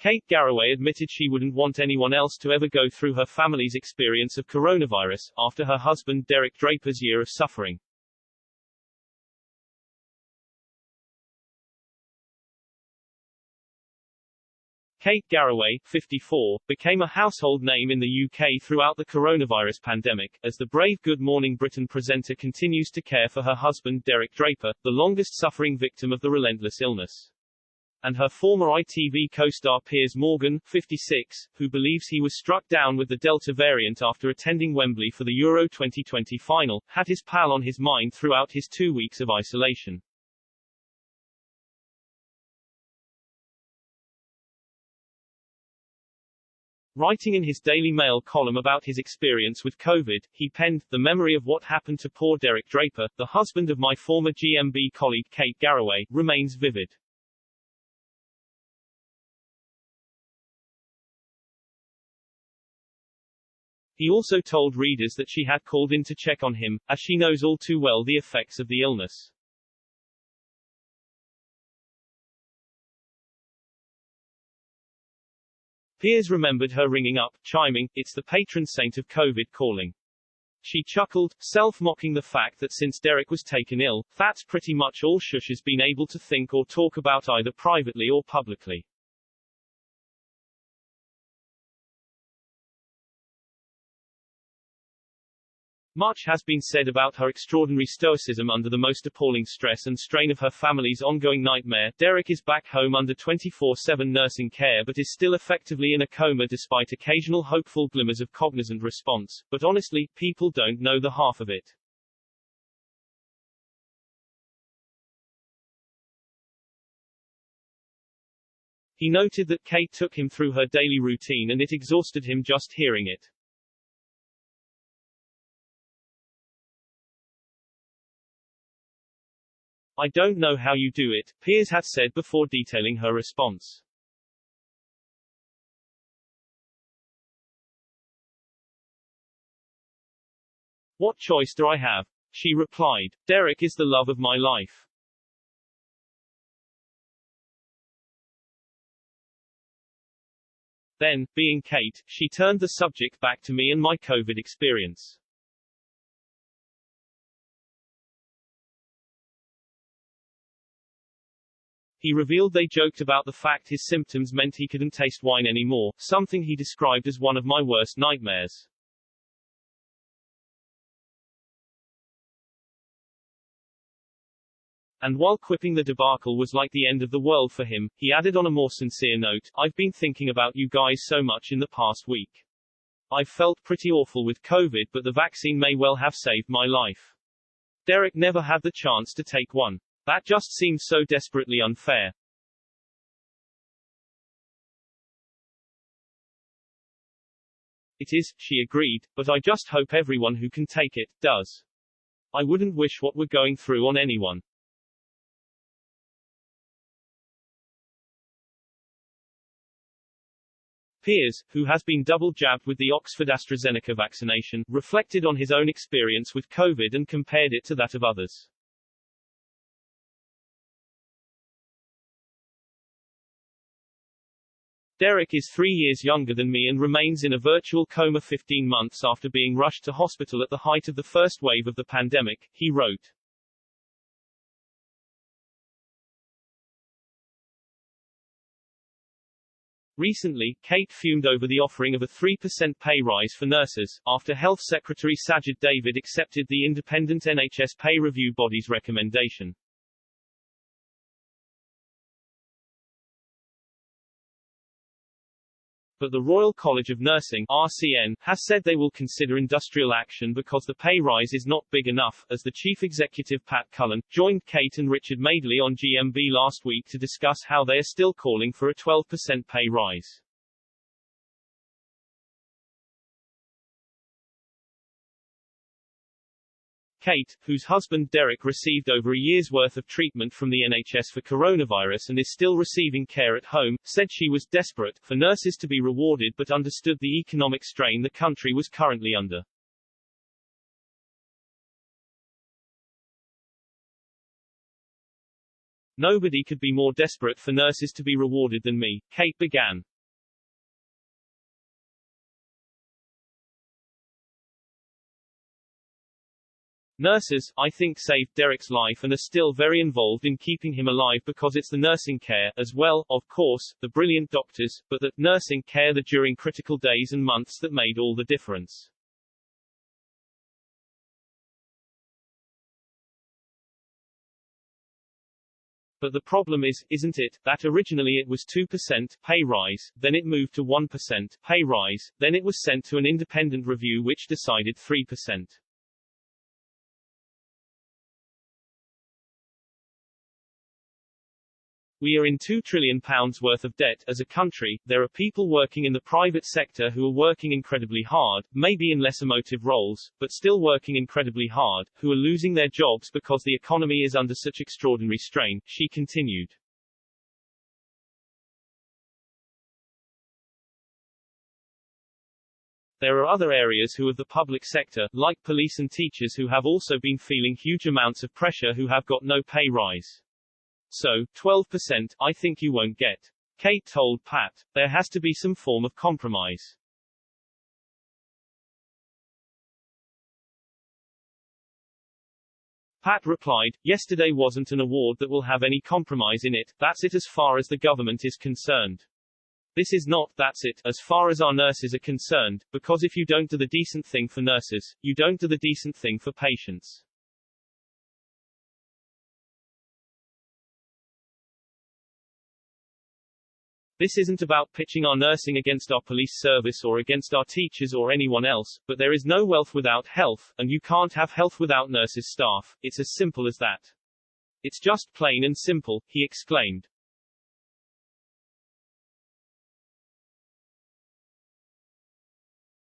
Kate Garraway admitted she wouldn't want anyone else to ever go through her family's experience of coronavirus, after her husband Derek Draper's year of suffering. Kate Garraway, 54, became a household name in the UK throughout the coronavirus pandemic, as the brave Good Morning Britain presenter continues to care for her husband Derek Draper, the longest-suffering victim of the relentless illness. And her former ITV co-star Piers Morgan, 56, who believes he was struck down with the Delta variant after attending Wembley for the Euro 2020 final, had his pal on his mind throughout his 2 weeks of isolation. Writing in his Daily Mail column about his experience with COVID, he penned, "The memory of what happened to poor Derek Draper, the husband of my former GMB colleague Kate Garraway, remains vivid." He also told readers that she had called in to check on him, as she knows all too well the effects of the illness. Piers remembered her ringing up, chiming, "It's the patron saint of COVID calling." She chuckled, self-mocking the fact that since Derek was taken ill, that's pretty much all Shush has been able to think or talk about either privately or publicly. Much has been said about her extraordinary stoicism under the most appalling stress and strain of her family's ongoing nightmare. Derek is back home under 24/7 nursing care but is still effectively in a coma despite occasional hopeful glimmers of cognizant response, but honestly, people don't know the half of it. He noted that Kate took him through her daily routine and it exhausted him just hearing it. "I don't know how you do it," Piers had said before detailing her response. "What choice do I have?" she replied. "Derek is the love of my life." Then, being Kate, she turned the subject back to me and my COVID experience. He revealed they joked about the fact his symptoms meant he couldn't taste wine anymore, something he described as one of my worst nightmares. And while quipping the debacle was like the end of the world for him, he added on a more sincere note, "I've been thinking about you guys so much in the past week. I've felt pretty awful with COVID, but the vaccine may well have saved my life. Derek never had the chance to take one. That just seems so desperately unfair." "It is," she agreed, "but I just hope everyone who can take it, does. I wouldn't wish what we're going through on anyone." Piers, who has been double jabbed with the Oxford AstraZeneca vaccination, reflected on his own experience with COVID and compared it to that of others. "Derek is 3 years younger than me and remains in a virtual coma 15 months after being rushed to hospital at the height of the first wave of the pandemic," he wrote. Recently, Kate fumed over the offering of a 3% pay rise for nurses, after Health Secretary Sajid David accepted the independent NHS pay review body's recommendation. But the Royal College of Nursing (RCN) has said they will consider industrial action because the pay rise is not big enough, as the chief executive Pat Cullen joined Kate and Richard Madeley on GMB last week to discuss how they are still calling for a 12% pay rise. Kate, whose husband Derek received over a year's worth of treatment from the NHS for coronavirus and is still receiving care at home, said she was desperate for nurses to be rewarded but understood the economic strain the country was currently under. "Nobody could be more desperate for nurses to be rewarded than me," Kate began. Nurses, I think, saved Derek's life and are still very involved in keeping him alive because it's the nursing care, as well, of course, the brilliant doctors, but the nursing care that during critical days and months that made all the difference. But the problem is, isn't it, that originally it was 2% pay rise, then it moved to 1% pay rise, then it was sent to an independent review which decided 3%. We are in £2 trillion worth of debt as a country. There are people working in the private sector who are working incredibly hard, maybe in less emotive roles, but still working incredibly hard, who are losing their jobs because the economy is under such extraordinary strain, she continued. There are other areas who of the public sector, like police and teachers, who have also been feeling huge amounts of pressure, who have got no pay rise. So, 12%, I think you won't get. Kate told Pat. There has to be some form of compromise. Pat replied, yesterday wasn't an award that will have any compromise in it, that's it as far as the government is concerned. This is not, that's it, as far as our nurses are concerned, because if you don't do the decent thing for nurses, you don't do the decent thing for patients. This isn't about pitching our nursing against our police service or against our teachers or anyone else, but there is no wealth without health, and you can't have health without nurses' staff. It's as simple as that. It's just plain and simple, he exclaimed.